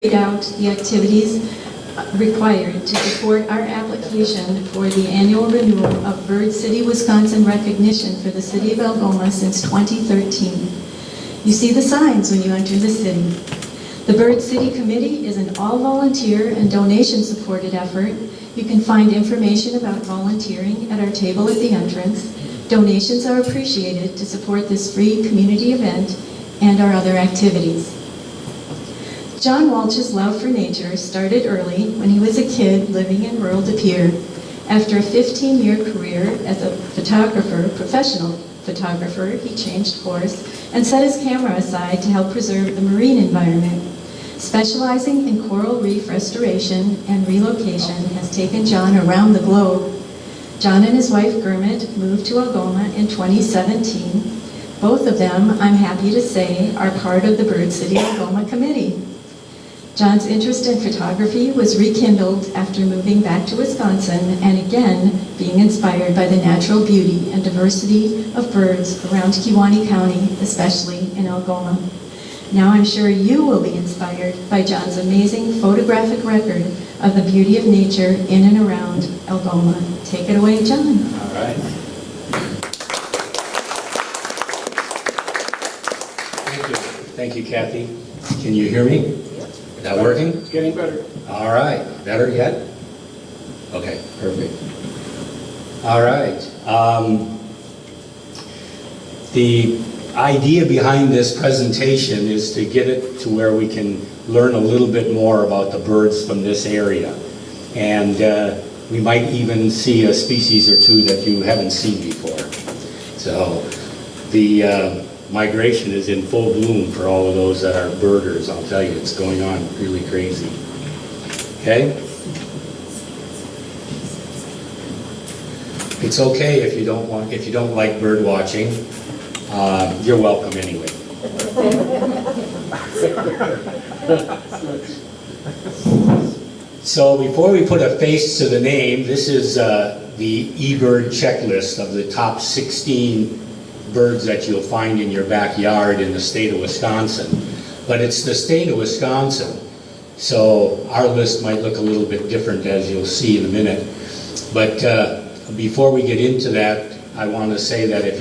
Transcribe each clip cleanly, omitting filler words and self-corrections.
carried out the activities required to support our application for the annual renewal of Bird City, Wisconsin recognition for the City of Algoma since 2013. You see the signs when you enter the city. The Bird City Committee is an all-volunteer and donation-supported effort. You can find information about volunteering at our table at the entrance. Donations are appreciated to support this free community event and our other activities. John Walch's love for nature started early when he was a kid living in rural De Pere. After a 15-year career as a photographer, professional photographer, he changed course and set his camera aside to help preserve the marine environment. Specializing in coral reef restoration and relocation has taken John around the globe. John and his wife Gurmit moved to Algoma in 2017. Both of them, I'm happy to say, are part of the Bird City Algoma Committee. John's interest in photography was rekindled after moving back to Wisconsin and again being inspired by the natural beauty and diversity of birds around Kewaunee County, especially in Algoma. Now I'm sure you will be inspired by John's amazing photographic record of the beauty of nature in and around Algoma. Take it away, John. All right. Thank you. Thank you, Kathy. Can you hear me? Is that working? It's getting better. All right. Better yet? Okay, perfect. All right. The idea behind this presentation is to get it to where we can learn a little bit more about the birds from this area. And we might even see a species or two that you haven't seen before. So the migration is in full bloom for all of those that are birders. I'll tell you, it's going on really crazy. Okay? It's okay if you don't like bird watching. You're welcome anyway. So before we put a face to the name, this is the eBird checklist of the top 16 birds that you'll find in your backyard in the state of Wisconsin. But it's the state of Wisconsin, so our list might look a little bit different, as you'll see in a minute. But before we get into that, I want to say that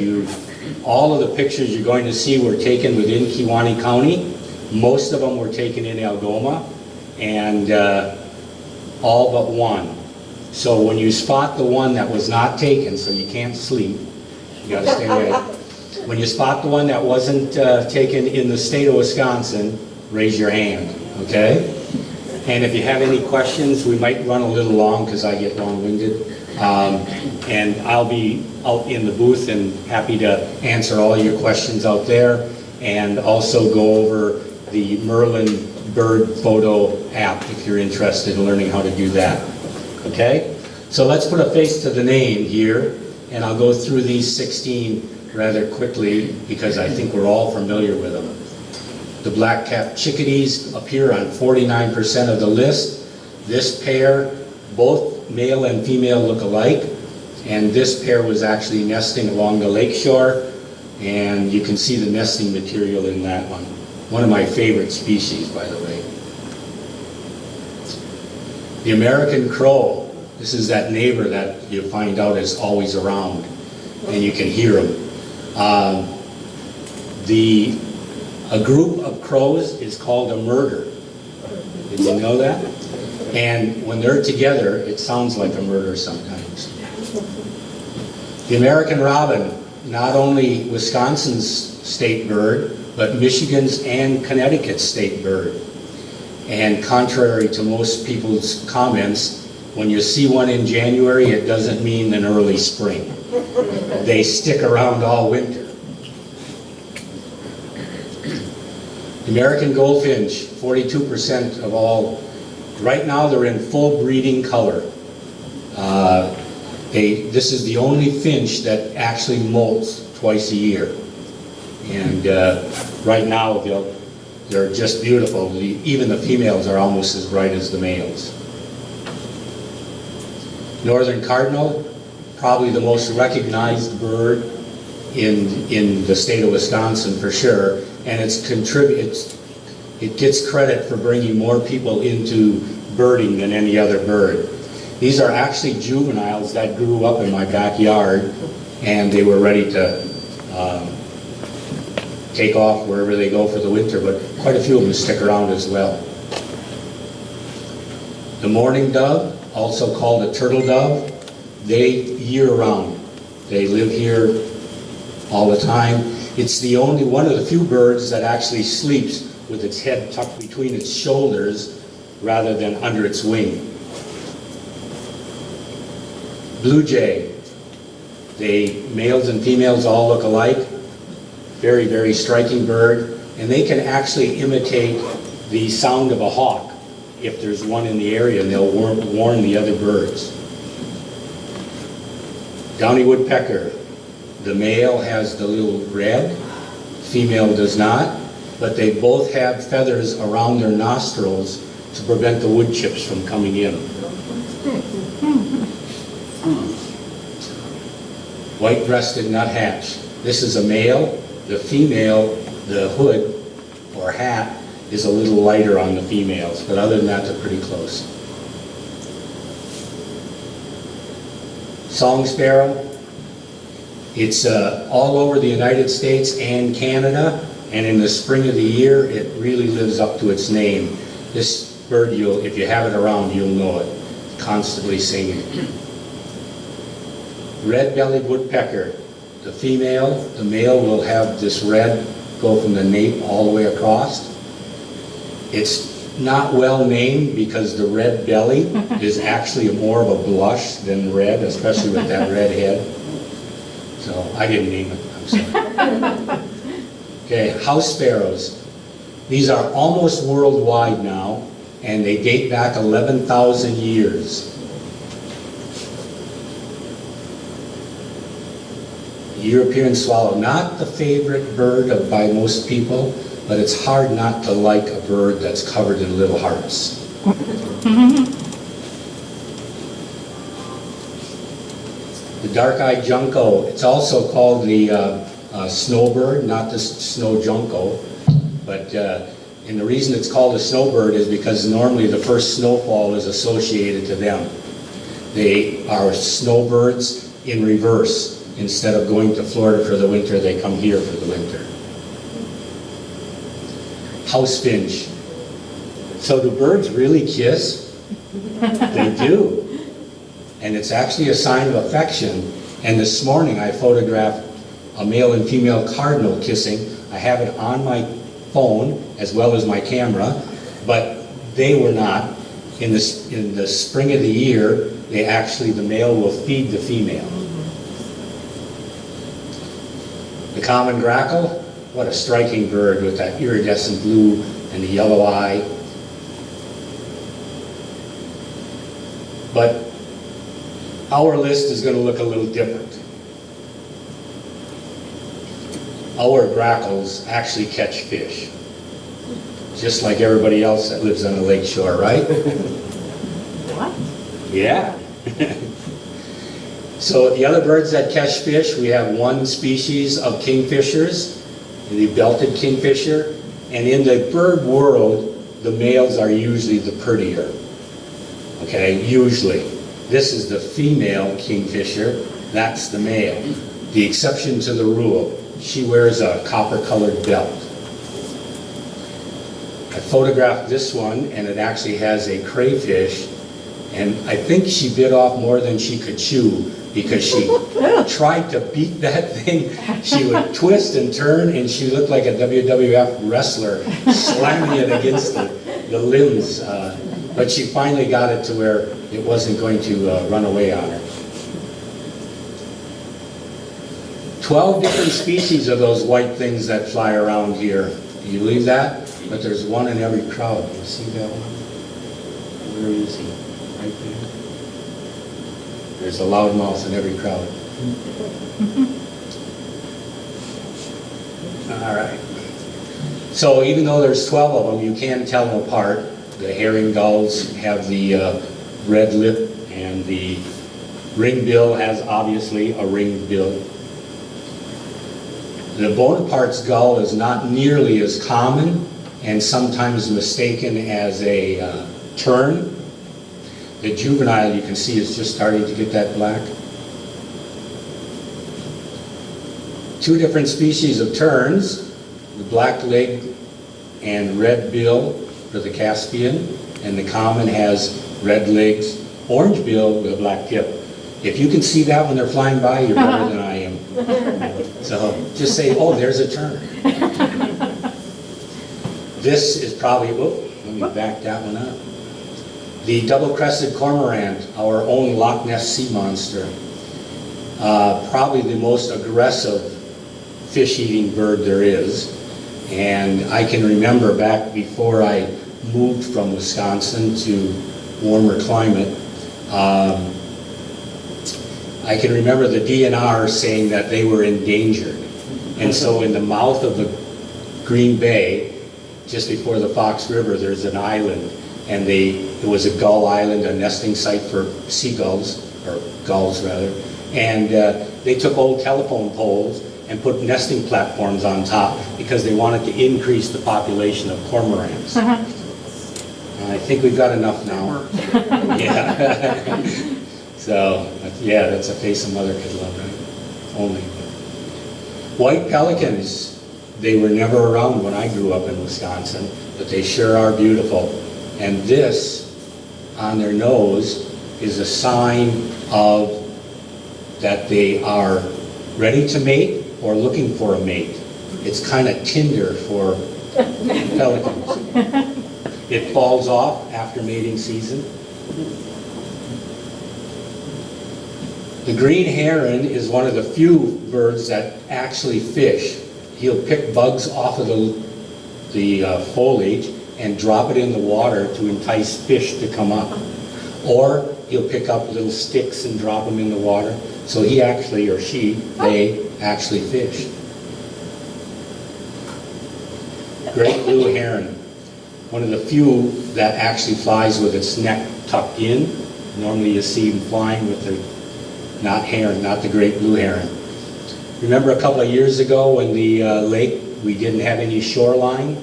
all of the pictures you're going to see were taken within Kewaunee County. Most of them were taken in Algoma, and all but one. So when you spot the one that was not taken, so you can't sleep, you got to stay awake. When you spot the one that wasn't taken in the state of Wisconsin, raise your hand, okay? And if you have any questions, we might run a little long because I get long-winded. And I'll be out in the booth and happy to answer all your questions out there, and also go over the Merlin bird photo app if you're interested in learning how to do that. Okay? So let's put a face to the name here, and I'll go through these 16 rather quickly because I think we're all familiar with them. The black-capped chickadees appear on 49% of the list. This pair, both male and female, look alike, and this pair was actually nesting along the Lakeshore, and you can see the nesting material in that one. One of my favorite species, by the way. The American crow, this is that neighbor that you find out is always around, and you can hear him. A group of crows is called a murder. Did you know that? And when they're together, it sounds like a murder sometimes. The American robin, not only Wisconsin's state bird, but Michigan's and Connecticut's state bird. And contrary to most people's comments, when you see one in January, it doesn't mean an early spring. They stick around all winter. The American goldfinch, 42% of all. Right now they're in full breeding color. This is the only finch that actually molts twice a year. And right now they're just beautiful. Even the females are almost as bright as the males. Northern cardinal, probably the most recognized bird in the state of Wisconsin for sure. And it's it gets credit for bringing more people into birding than any other bird. These are actually juveniles that grew up in my backyard, and they were ready to take off wherever they go for the winter, but quite a few of them stick around as well. The mourning dove, also called a turtle dove, they year-round. They live here all the time. It's the only one of the few birds that actually sleeps with its head tucked between its shoulders rather than under its wing. Blue jay, males and females all look alike. Very, very striking bird, and they can actually imitate the sound of a hawk if there's one in the area, and they'll warn the other birds. Downy woodpecker, the male has the little red, female does not, but they both have feathers around their nostrils to prevent the wood chips from coming in. White-breasted nuthatch. This is a male. The female, the hood or hat, is a little lighter on the females, but other than that, they're pretty close. Song sparrow. It's all over the United States and Canada, and in the spring of the year, it really lives up to its name. This bird, if you have it around, you'll know it. Constantly singing. Red-bellied woodpecker. The female, the male will have this red go from the nape all the way across. It's not well named because the red belly is actually more of a blush than red, especially with that red head. So I didn't name it, I'm sorry. Okay, house sparrows. These are almost worldwide now, and they date back 11,000 years. European swallow, not the favorite bird by most people, but it's hard not to like a bird that's covered in little hearts. The dark-eyed junco, it's also called the snowbird, not the snow junco, but and the reason it's called a snowbird is because normally the first snowfall is associated to them. They are snowbirds in reverse. Instead of going to Florida for the winter, they come here for the winter. House finch. So do birds really kiss? They do. And it's actually a sign of affection. And this morning I photographed a male and female cardinal kissing. I have it on my phone as well as my camera, but they were not. In the spring of the year, the male will feed the female. The common grackle, what a striking bird with that iridescent blue and the yellow eye. But our list is going to look a little different. Our grackles actually catch fish, just like everybody else that lives on the lakeshore, right? What? Yeah. So the other birds that catch fish, we have one species of kingfishers, the belted kingfisher, and in the bird world, the males are usually the prettier. Okay, usually. This is the female kingfisher, that's the male. The exception to the rule, she wears a copper-colored belt. I photographed this one, and it actually has a crayfish, and I think she bit off more than she could chew, because she tried to beat that thing. She would twist and turn, and she looked like a WWF wrestler, slamming it against the limbs. But she finally got it to where it wasn't going to run away on her. 12 different species of those white things that fly around here. Do you believe that? But there's one in every crowd. You see that one? Where is he? Right there. There's a loudmouth in every crowd. All right. So even though there's 12 of them, you can tell them apart. The herring gulls have the red lip, and the ringbill has obviously a ringed bill. The Bonaparte's gull is not nearly as common, and sometimes mistaken as a tern. The juvenile, you can see, is just starting to get that black. Two different species of terns, the black leg and red bill for the Caspian, and the common has red legs, orange bill with a black tip. If you can see that when they're flying by, you're better than I am. So just say, oh, there's a tern. This is probably, oh, let me back that one up. The double-crested cormorant, our own Loch Ness sea monster. Probably the most aggressive fish-eating bird there is. And I can remember back before I moved from Wisconsin to warmer climate, I can remember the DNR saying that they were endangered. And so in the mouth of the Green Bay, just before the Fox River, there's an island, and it was a gull island, a nesting site for seagulls, or gulls rather, and they took old telephone poles and put nesting platforms on top because they wanted to increase the population of cormorants. I think we've got enough now. Yeah. So, yeah, that's a face a mother could love, right? Only. White pelicans, they were never around when I grew up in Wisconsin, but they sure are beautiful. And this, on their nose, is a sign of that they are ready to mate or looking for a mate. It's kind of Tinder for pelicans. It falls off after mating season. The green heron is one of the few birds that actually fish. He'll pick bugs off of the foliage and drop it in the water to entice fish to come up. Or he'll pick up little sticks and drop them in the water. So he actually, or she, they actually fish. Great blue heron. One of the few that actually flies with its neck tucked in. Normally you see them flying with their, not heron, not the great blue heron. Remember a couple of years ago when the lake, we didn't have any shoreline?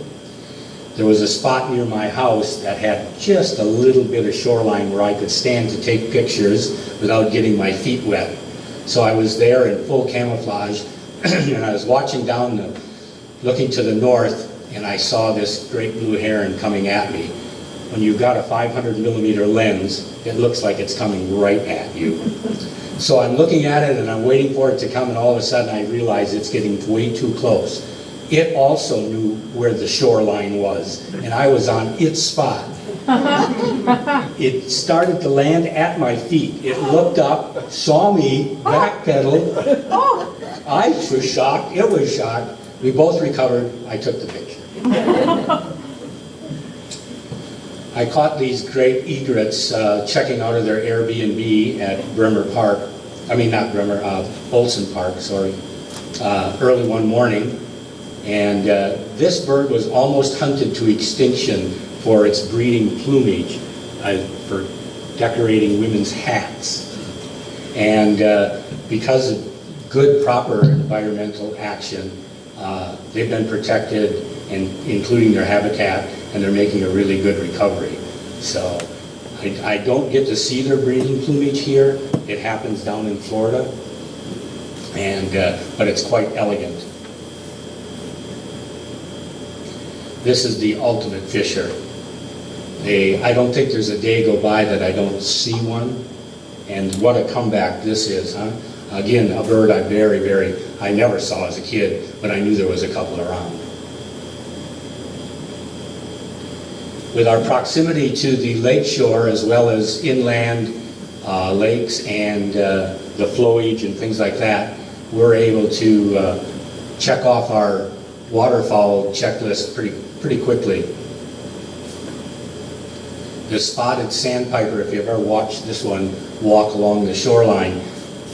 There was a spot near my house that had just a little bit of shoreline where I could stand to take pictures without getting my feet wet. So I was there in full camouflage, and I was watching down, looking to the north, and I saw this great blue heron coming at me. When you've got a 500 millimeter lens, it looks like it's coming right at you. So I'm looking at it and I'm waiting for it to come, and all of a sudden I realize it's getting way too close. It also knew where the shoreline was, and I was on its spot. It started to land at my feet. It looked up, saw me, backpedaled. I was shocked, it was shocked. We both recovered. I took the picture. I caught these great egrets checking out of their Airbnb at Bremer Park. I mean, not Bremer, Olson Park, sorry. Early one morning. And this bird was almost hunted to extinction for its breeding plumage, for decorating women's hats. And because of good, proper environmental action, they've been protected, and including their habitat, and they're making a really good recovery. So I don't get to see their breeding plumage here. It happens down in Florida, and but it's quite elegant. This is the ultimate fisher. I don't think there's a day go by that I don't see one, and what a comeback this is, huh? Again, a bird I I never saw as a kid, but I knew there was a couple around. With our proximity to the lakeshore, as well as inland lakes and the flowage and things like that, we're able to check off our waterfowl checklist pretty quickly. The spotted sandpiper, if you've ever watched this one walk along the shoreline,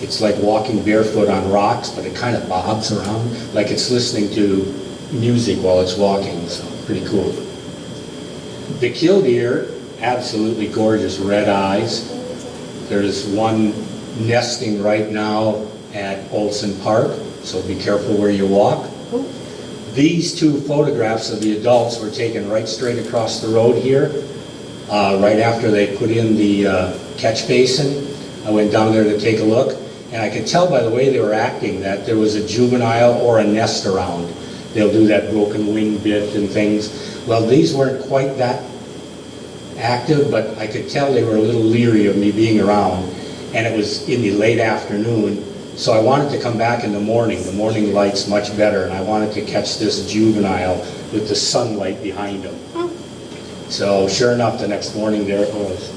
it's like walking barefoot on rocks, but it kind of bobs around like it's listening to music while it's walking, so pretty cool. The killdeer, absolutely gorgeous red eyes. There's one nesting right now at Olson Park, so be careful where you walk. These two photographs of the adults were taken right straight across the road here, right after they put in the catch basin. I went down there to take a look, and I could tell by the way they were acting that there was a juvenile or a nest around. They'll do that broken wing bit and things. Well, these weren't quite that active, but I could tell they were a little leery of me being around, and it was in the late afternoon, so I wanted to come back in the morning. The morning light's much better, and I wanted to catch this juvenile with the sunlight behind him. So sure enough, the next morning there it was.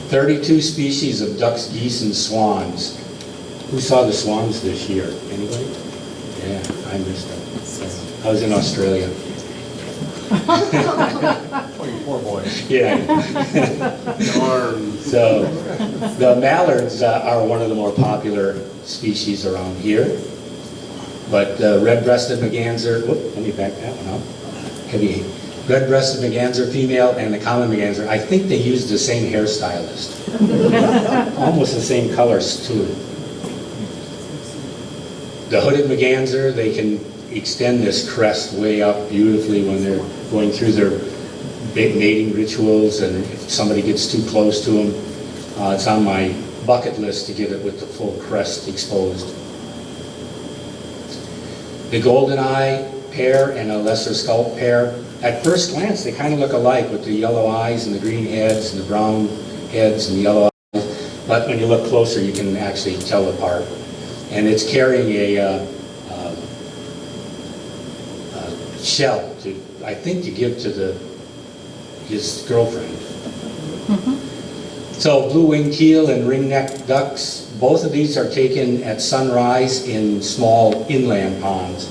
32 species of ducks, geese, and swans. Who saw the swans this year? Anybody? Yeah, I missed them. I was in Australia. Oh, you poor boy. Yeah. Darn. So the mallards are one of the more popular species around here. But red-breasted merganser, whoop, let me back that one up. Heavy. Red-breasted merganser female and the common merganser, I think they use the same hairstylist. Almost the same colors too. The hooded merganser, they can extend this crest way up beautifully when they're going through their mating rituals, and if somebody gets too close to them, it's on my bucket list to get it with the full crest exposed. The goldeneye pair and a lesser scaup pair, at first glance they kind of look alike with the yellow eyes and the green heads and the brown heads and the yellow eyes, but when you look closer you can actually tell apart. And it's carrying a shell, I think to give to his girlfriend. So blue-winged teal and ring-necked ducks, both of these are taken at sunrise in small inland ponds.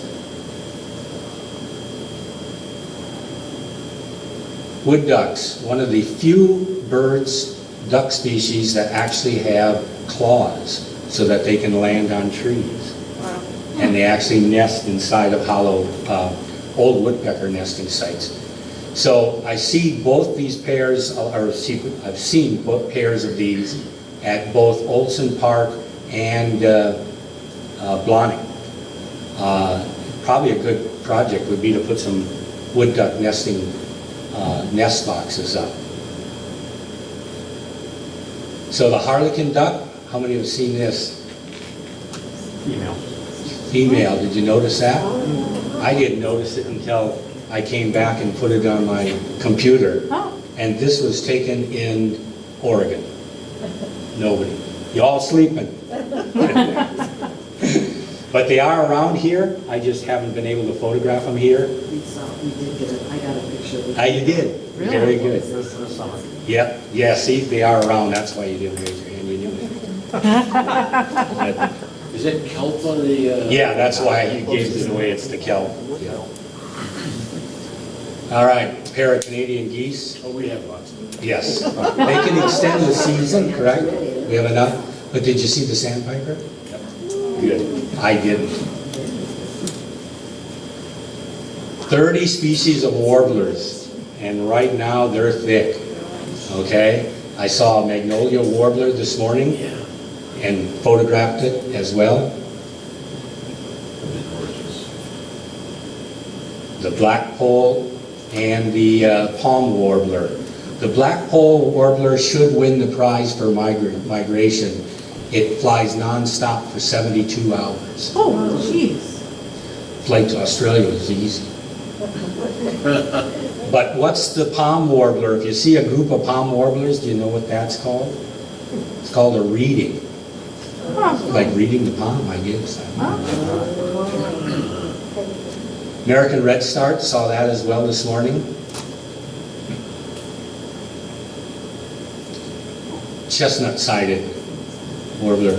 Wood ducks, one of the few duck species that actually have claws so that they can land on trees. Wow. And they actually nest inside of hollow old woodpecker nesting sites. So I see both these pairs, I've seen both pairs of these at both Olson Park and Blonning. Probably a good project would be to put some wood duck nesting nest boxes up. So the harlequin duck, how many have seen this? Female. Female, did you notice that? I didn't notice it until I came back and put it on my computer. Oh. And this was taken in Oregon. Nobody. You all sleeping. But they are around here. I just haven't been able to photograph them here. We did get it, I got a picture. You did. Really? Very good. This for the summer. Yep. Yeah, see, they are around. That's why you didn't raise your hand. You knew it. But, Is it kelp on the? yeah, that's why you gave it away. It's the kelp. Yeah. All right, pair of Canadian geese. Oh, we have lots of them. Yes. They can extend the season, correct? We have enough. But did you see the sandpiper? Good. I didn't. 30 species of warblers, and right now they're thick. Okay? I saw a magnolia warbler this morning and photographed it as well. The blackpoll and the palm warbler. The blackpoll warbler should win the prize for migration. It flies non-stop for 72 hours. Oh, jeez. Flight to Australia is easy. But what's the palm warbler? If you see a group of palm warblers, do you know what that's called? It's called a reading. Like reading the palm, I guess. American redstart, saw that as well this morning. Chestnut-sided warbler.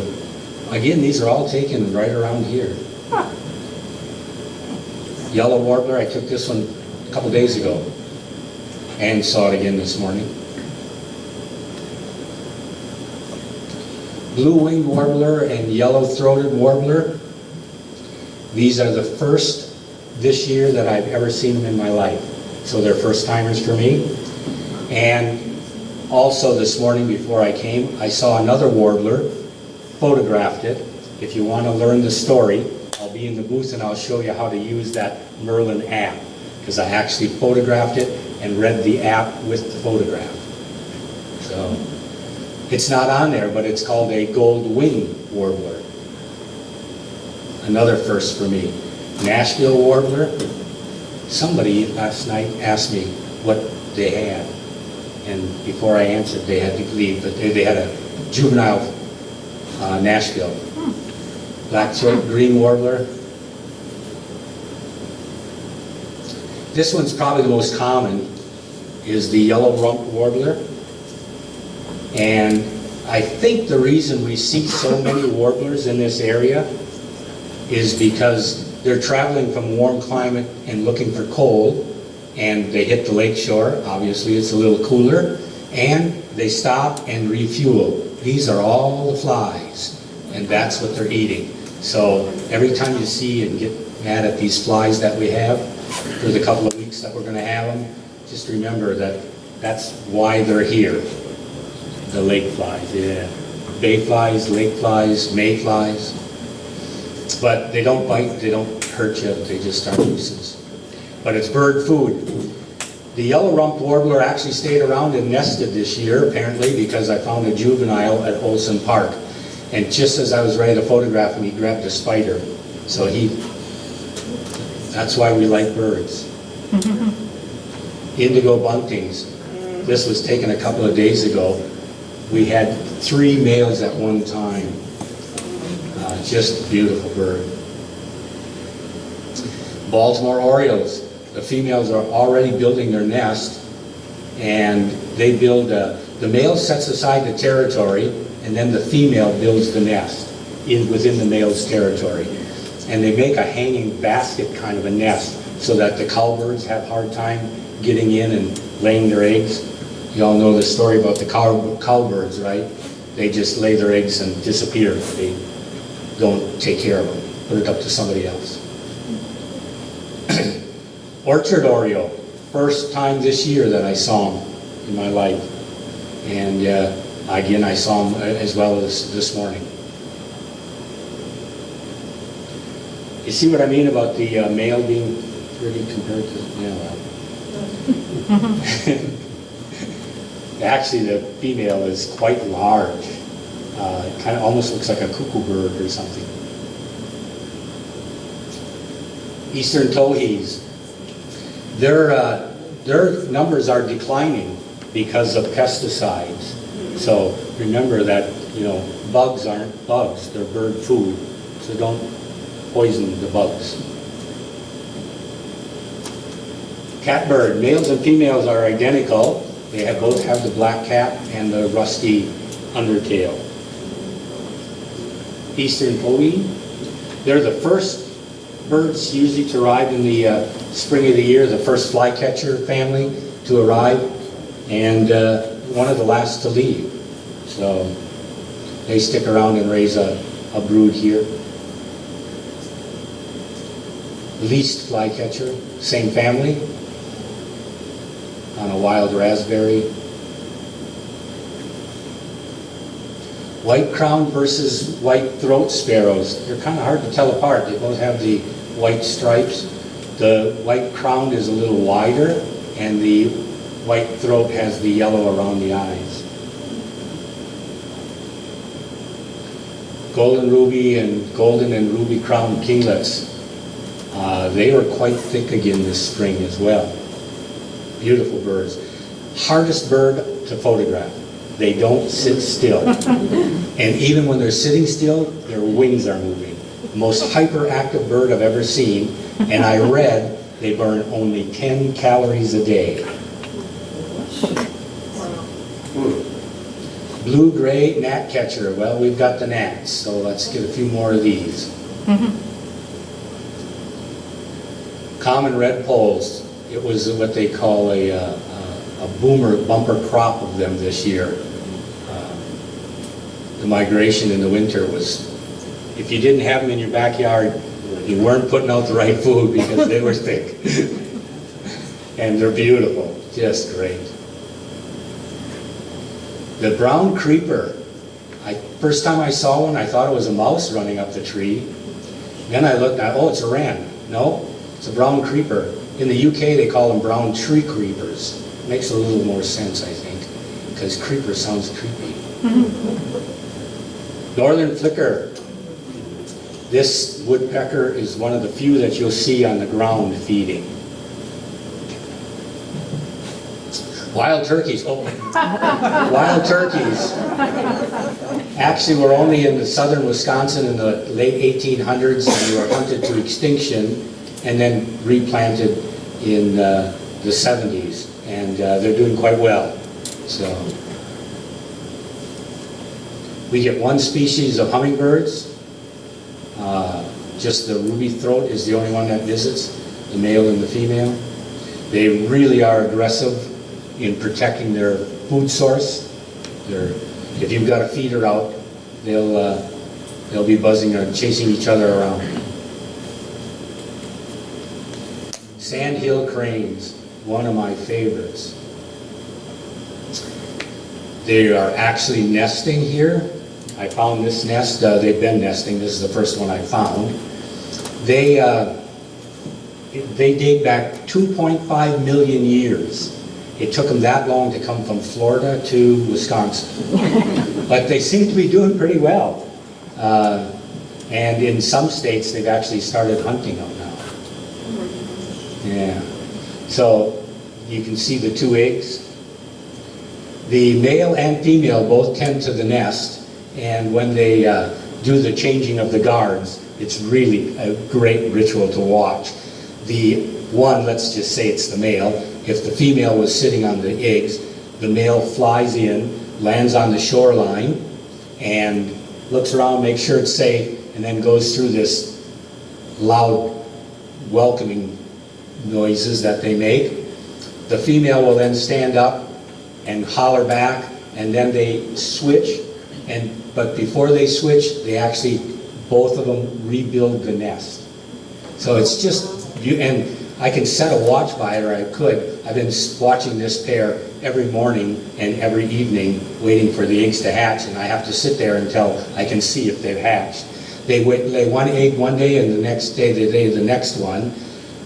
Again, these are all taken right around here. Yellow warbler, I took this one a couple days ago and saw it again this morning. Blue-winged warbler and yellow-throated warbler. These are the first this year that I've ever seen them in my life. So they're first-timers for me. And also this morning before I came, I saw another warbler, photographed it. If you want to learn the story, I'll be be in the booth and I'll show you how to use that Merlin app, because I actually photographed it and read the app with the photograph. So, it's not on there, but it's called a gold wing warbler. Another first for me. Nashville warbler. Somebody last night asked me what they had, and before I answered, they had to leave, but they had a juvenile Nashville. Black-throat green warbler. This one's probably the most common, is the yellow rump warbler. And I think the reason we see so many warblers in this area is because they're traveling from warm climate and looking for cold, and they hit the lakeshore. Obviously it's a little cooler, and they stop and refuel. These are all the flies, and that's what they're eating. So every time you see and get mad at these flies that we have for the couple of weeks that we're going to have them, just remember that that's why they're here. The lake flies, yeah. Bay flies, lake flies, mayflies. But they don't bite, they don't hurt you, they just are nuisance. But it's bird food. The yellow rump warbler actually stayed around and nested this year, apparently, because I found a juvenile at Olson Park. And just as I was ready to photograph him, he grabbed a spider. So that's why we like birds. Indigo buntings. This was taken a couple of days ago. We had 3 males at one time. Just a beautiful bird. Baltimore orioles. The females are already building their nest, and they build, the male sets aside the territory, and then the female builds the nest within the male's territory. And they make a hanging basket kind of a nest so that the cowbirds have a hard time getting in and laying their eggs. You all know the story about the cowbirds, right? They just lay their eggs and disappear. They don't take care of them. Put it up to somebody else. Orchard oriole. First time this year that I saw them in my life. And again, I saw them as well as this morning. You see what I mean about the male being pretty compared to the male? Actually, the female is quite large. It kind of almost looks like a cuckoo bird or something. Eastern towhees. Their numbers are declining because of pesticides. So remember that, bugs aren't bugs, they're bird food. So don't poison the bugs. Catbird, males and females are identical. They both have the black cap and the rusty undertail. Eastern towhee, they're the first birds usually to arrive in the spring of the year, the first flycatcher family to arrive, and one of the last to leave. So they stick around and raise a brood here. Least flycatcher, same family, on a wild raspberry. White crown versus white throat sparrows. They're kind of hard to tell apart. They both have the white stripes. The white crown is a little wider, and the white throat has the yellow around the eyes. Golden ruby and golden and ruby crowned kinglets. They were quite thick again this spring as well. Beautiful birds. Hardest bird to photograph. They don't sit still. And even when they're sitting still, their wings are moving. Most hyperactive bird I've ever seen. And I read they burn only 10 calories a day. Blue-gray gnatcatcher. Well, we've got the gnats, so let's get a few more of these. Common red poles. It was what they call a bumper crop of them this year. The migration in the winter was, if you didn't have them in your backyard, you weren't putting out the right food because they were thick. And they're beautiful, just great. The brown creeper. First time I saw one, I thought it was a mouse running up the tree. Then I looked, oh, it's a wren. No, it's a brown creeper. In the UK, they call them brown tree creepers. Makes a little more sense, I think, because creeper sounds creepy. Northern flicker. This woodpecker is one of the few that you'll see on the ground feeding. Wild turkeys. Oh, wild turkeys. Actually, we're only in the southern Wisconsin in the late 1800s, and they were hunted to extinction and then replanted in the 70s, and they're doing quite well. So we get one species of hummingbirds. Just the ruby throat is the only one that visits, the male and the female. They really are aggressive in protecting their food source. If you've got a feeder out, they'll be buzzing and chasing each other around. Sandhill cranes, one of my favorites. They are actually nesting here. I found this nest, they've been nesting, this is the first one I found. They date back 2.5 million years. It took them that long to come from Florida to Wisconsin. But they seem to be doing pretty well. And in some states, they've actually started hunting them now. Yeah. So you can see the two eggs. The male and female both tend to the nest, and when they do the changing of the guards, it's really a great ritual to watch. The one, let's just say it's the male, if the female was sitting on the eggs, the male flies in, lands on the shoreline, and looks around, makes sure it's safe, and then goes through this loud welcoming noises that they make. The female will then stand up and holler back, and then they switch, but before they switch, they actually, both of them rebuild the nest. So it's just, and I can set a watch by it, or I could. I've been watching this pair every morning and every evening, waiting for the eggs to hatch, and I have to sit there until I can see if they've hatched. They lay one egg one day, and the next day they lay the next one.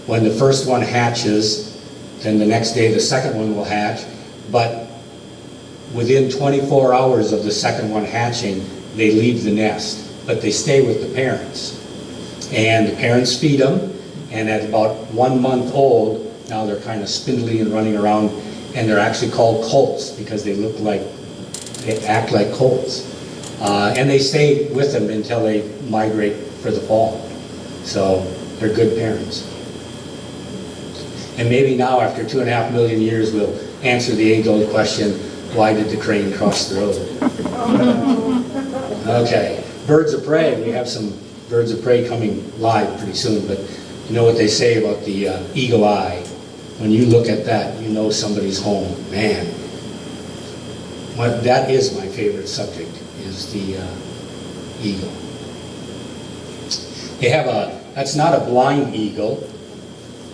When the first one hatches, then the next day the second one will hatch, but within 24 hours of the second one hatching, they leave the nest, but they stay with the parents. And the parents feed them, and at about 1 month old, now they're kind of spindly and running around, and they're actually called colts because they act like colts. And they stay with them until they migrate for the fall. So they're good parents. And maybe now, after 2.5 million years, we'll answer the age-old question, why did the crane cross the road? Okay, birds of prey. We have some birds of prey coming live pretty soon, but you know what they say about the eagle eye. When you look at that, you know somebody's home. Man, that is my favorite subject, is the eagle. They have that's not a blind eagle.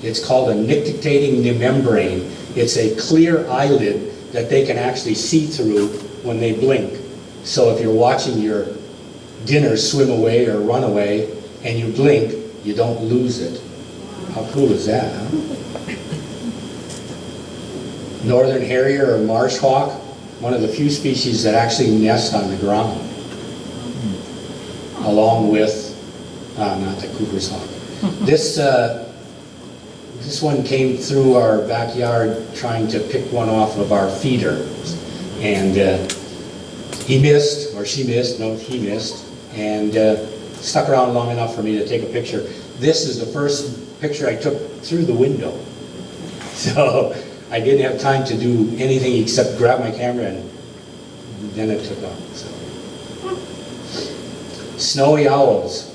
It's called a nictitating membrane. It's a clear eyelid that they can actually see through when they blink. So if you're watching your dinner swim away or run away, and you blink, you don't lose it. How cool is that, huh? Northern harrier or marsh hawk, one of the few species that actually nest on the ground, along with, not the Cooper's hawk. This one came through our backyard trying to pick one off of our feeder, and he missed, or she missed, no, he missed, and stuck around long enough for me to take a picture. This is the first picture I took through the window, so I didn't have time to do anything except grab my camera, and then it took off. So. Snowy owls,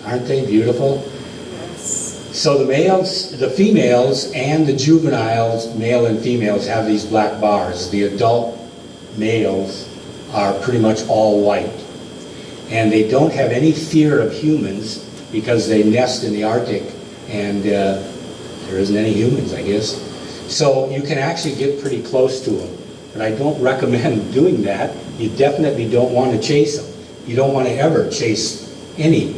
aren't they beautiful? So the males, the females, and the juveniles, male and females, have these black bars. The adult males are pretty much all white. And they don't have any fear of humans because they nest in the Arctic, and there isn't any humans, I guess. So you can actually get pretty close to them. But I don't recommend doing that. You definitely don't want to chase them. You don't want to ever chase any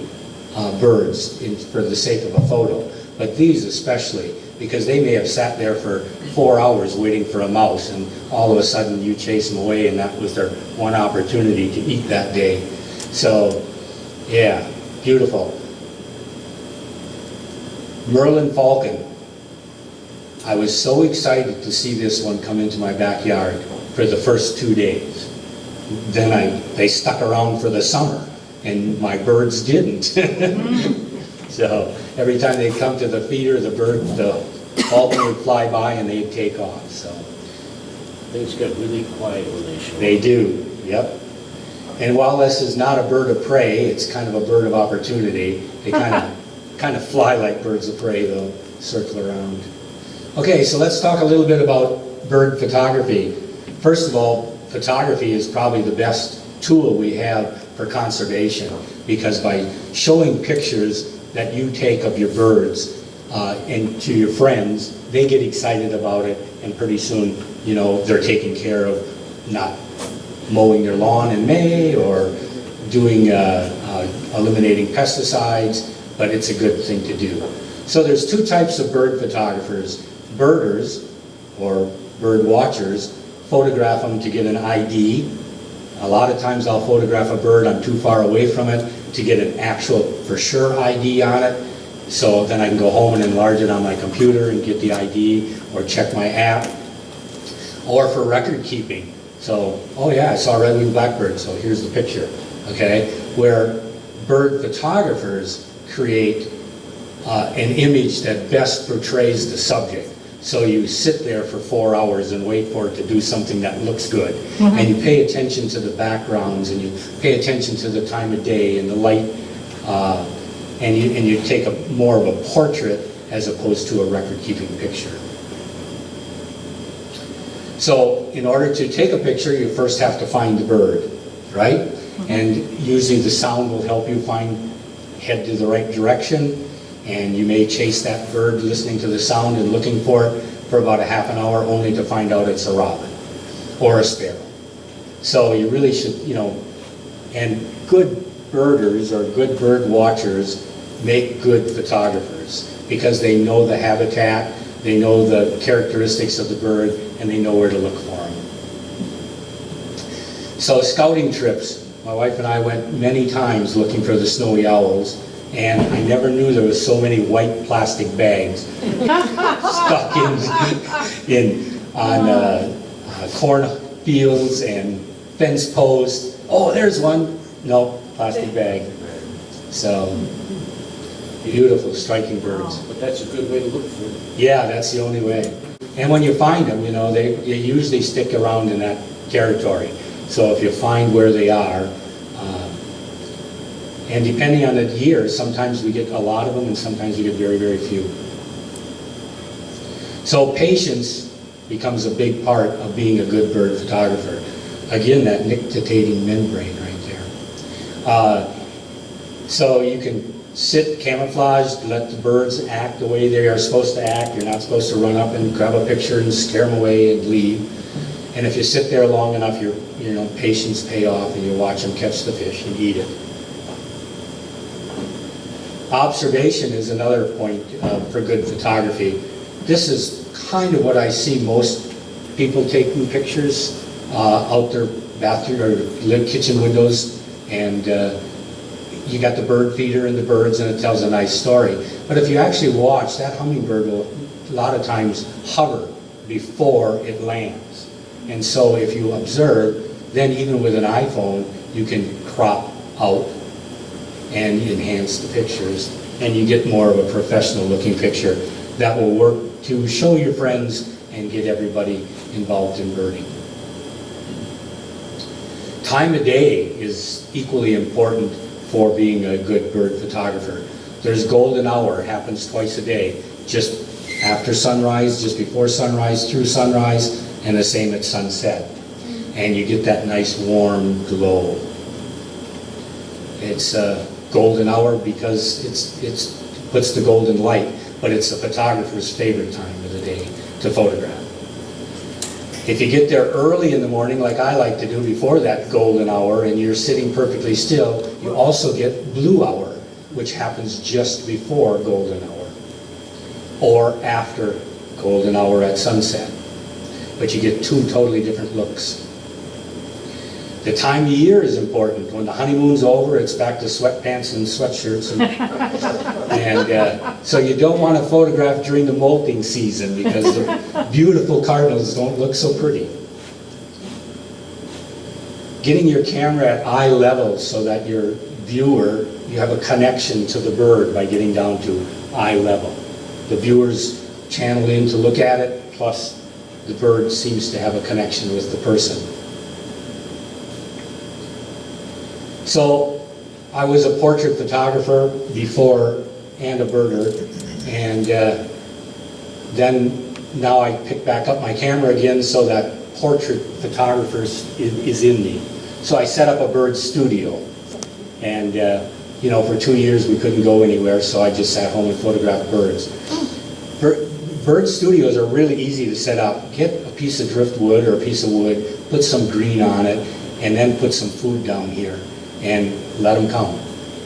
birds for the sake of a photo. But these especially, because they may have sat there for 4 hours waiting for a mouse, and all of a sudden you chase them away, and that was their one opportunity to eat that day. So, yeah, beautiful. Merlin falcon. I was so excited to see this one come into my backyard for the first 2 days. Then they stuck around for the summer, and my birds didn't. So every time they'd come to the feeder, the falcon would fly by and they'd take off. So Things get really quiet when they show up. they do, yep. And while this is not a bird of prey, it's kind of a bird of opportunity. They kind of fly like birds of prey, though, circle around. Okay, so let's talk a little bit about bird photography. First of all, photography is probably the best tool we have for conservation, because by showing pictures that you take of your birds and to your friends, they get excited about it, and pretty soon, you know, they're taking care of not mowing their lawn in May or doing eliminating pesticides, but it's a good thing to do. So there's two types of bird photographers. Birders, or bird watchers, photograph them to get an ID. A lot of times I'll photograph a bird, I'm too far away from it to get an actual for sure ID on it. So then I can go home and enlarge it on my computer and get the ID, or check my app. Or for record keeping. So, oh yeah, I saw a red-winged blackbird, so here's the picture, okay? Where bird photographers create an image that best portrays the subject. So you sit there for 4 hours and wait for it to do something that looks good. And you pay attention to the backgrounds, and you pay attention to the time of day and the light, and you take more of a portrait as opposed to a record-keeping picture. So in order to take a picture, you first have to find the bird, right? And usually the sound will help you head to the right direction. And you may chase that bird listening to the sound and looking for it for about a half an hour, only to find out it's a robin or a sparrow. So you really should, you know, and good birders or good bird watchers make good photographers, because they know the habitat, they know the characteristics of the bird, and they know where to look for them. So scouting trips, my wife and I went many times looking for the snowy owls. And I never knew there was so many white plastic bags stuck on cornfields and fence posts. Oh, there's one. No, plastic bag. So, beautiful, striking birds. But that's a good way to look for them. Yeah, that's the only way. And when you find them, you know, they usually stick around in that territory. So if you find where they are, and depending on the year, sometimes we get a lot of them and sometimes we get very, very few. So patience becomes a big part of being a good bird photographer. Again, that nictitating membrane right there. So you can sit camouflaged, let the birds act the way they are supposed to act. You're not supposed to run up and grab a picture and scare them away and leave. And if you sit there long enough, your patience pay off, and you watch them catch the fish and eat it. Observation is another point for good photography. This is kind of what I see most people taking pictures out their bathroom or kitchen windows, and you got the bird feeder and the birds, and it tells a nice story. But if you actually watch, that hummingbird will a lot of times hover before it lands. And so if you observe, then even with an iPhone, you can crop out and enhance the pictures, and you get more of a professional looking picture that will work to show your friends and get everybody involved in birding. Time of day is equally important for being a good bird photographer. There's golden hour, happens twice a day, just after sunrise, just before sunrise, through sunrise, and the same at sunset. And you get that nice warm glow. It's golden hour because it puts the golden light, but it's the photographer's favorite time of the day to photograph. If you get there early in the morning, like I like to do before that golden hour, and you're sitting perfectly still, you also get blue hour, which happens just before golden hour or after golden hour at sunset. But you get two totally different looks. The time of year is important. When the honeymoon's over, it's back to sweatpants and sweatshirts. And so you don't want to photograph during the molting season because the beautiful cardinals don't look so pretty. Getting your camera at eye level so that your viewer, you have a connection to the bird by getting down to eye level. The viewers channel in to look at it, plus the bird seems to have a connection with the person. So I was a portrait photographer before and a birder, and then now I pick back up my camera again so that portrait photographer is in me. So I set up a bird studio, and you know, for 2 years we couldn't go anywhere, so I just sat home and photographed birds. Bird studios are really easy to set up. Get a piece of driftwood or a piece of wood, put some green on it, and then put some food down here, and let them come.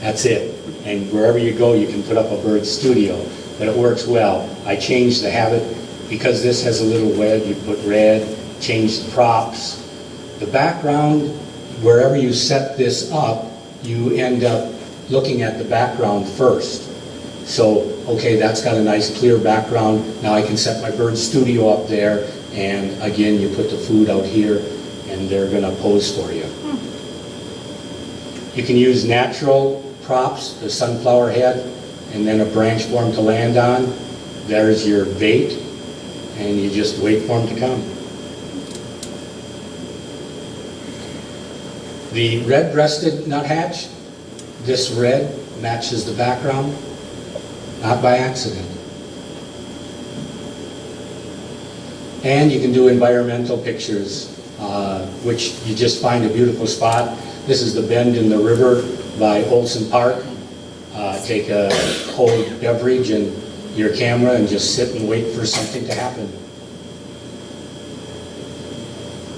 That's it. And wherever you go, you can put up a bird studio, but it works well. I changed the habit because this has a little wedge. You put red, change the props. The background, wherever you set this up, you end up looking at the background first. So, okay, that's got a nice clear background. Now I can set my bird studio up there, and again, you put the food out here, and they're gonna pose for you. You can use natural props, the sunflower head, and then a branch for them to land on. There's your bait, and you just wait for them to come. The red-breasted nuthatch, this red matches the background, not by accident. And you can do environmental pictures, which you just find a beautiful spot. This is the bend in the river by Olson Park. Take a cold beverage and your camera and just sit and wait for something to happen.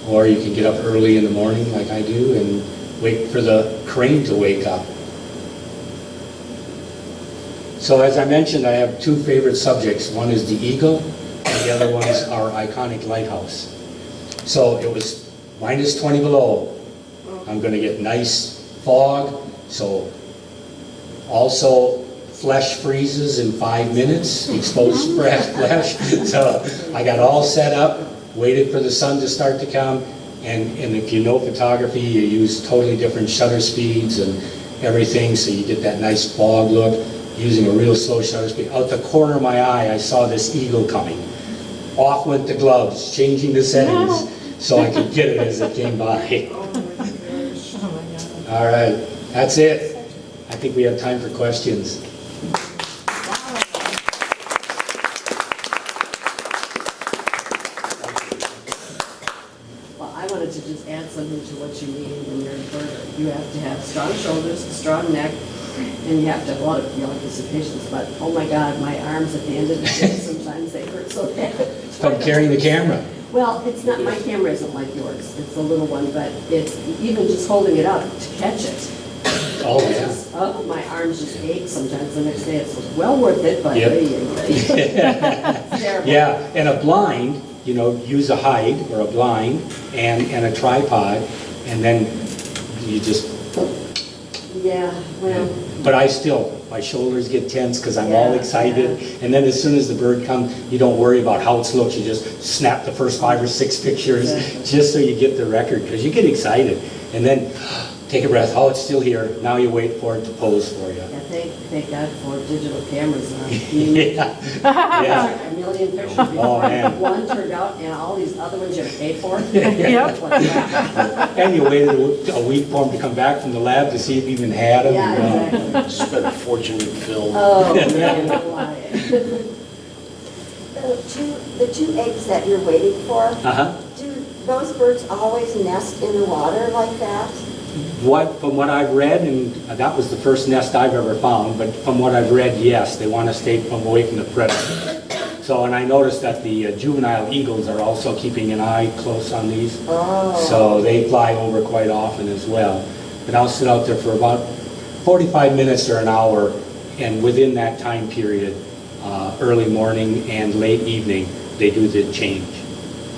Or you can get up early in the morning like I do and wait for the crane to wake up. So as I mentioned, I have two favorite subjects. One is the eagle, and the other one is our iconic lighthouse. So it was minus 20 below. I'm going to get nice fog, so also flesh freezes in 5 minutes, exposed flesh. So I got all set up, waited for the sun to start to come, and if you know photography, you use totally different shutter speeds and everything, so you get that nice fog look, using a real slow shutter speed. Out the corner of my eye, I saw this eagle coming. Off went the gloves, changing the settings, so I could get it as it came by. All right, that's it. I think we have time for questions. Well, I wanted to just add something to what you need when you're a birder. You have to have strong shoulders, a strong neck, and you have to have a lot of patience. But oh my God, my arms at the end of the day, sometimes they hurt so bad. From carrying the camera. Well, it's not, my camera isn't like yours. It's a little one, but it's even just holding it up to catch it. Oh, yeah. Oh, my arms just ache sometimes. The next day it's well worth it, but Yep. It's terrible. Yeah, and a blind, you know, use a hide or a blind and a tripod, and then you just, Yeah, well, but my shoulders get tense because I'm all Yeah, excited. And then as soon as the bird comes, you don't worry about how it looks. You just snap the first 5 or 6 pictures Exactly. just so you get the record, because you get excited. And then take a breath. Oh, it's still here. Now you wait for it to pose for you. yeah, thank God for digital cameras now. I mean, Yeah. Yeah. a million pictures Oh, before man. one turned out, and all these other ones you have to pay for. Yep. What the heck? And you waited a week for them to come back from the lab to see if you even had them. Yeah, exactly. Spent a fortune in film. Oh, man, don't lie. The two eggs that you're waiting for, Uh-huh. do those birds always nest in the water like that? From what I've read, and that was the first nest I've ever found, but from what I've read, yes, they want to stay away from the predator. So, and I noticed that the juvenile eagles are also keeping an eye close on these. Oh. So they fly over quite often as well. But I'll sit out there for about 45 minutes or an hour, and within that time period, early morning and late evening, they do the change.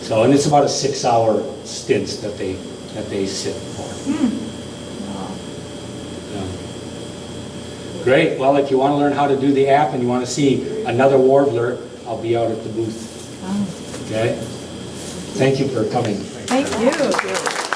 So, and it's about a 6-hour stints that they sit for. Yeah. Great. Well, if you want to learn how to do the app and you want to see another warbler, I'll be out at the booth. Okay? Thank you for coming. Thank you.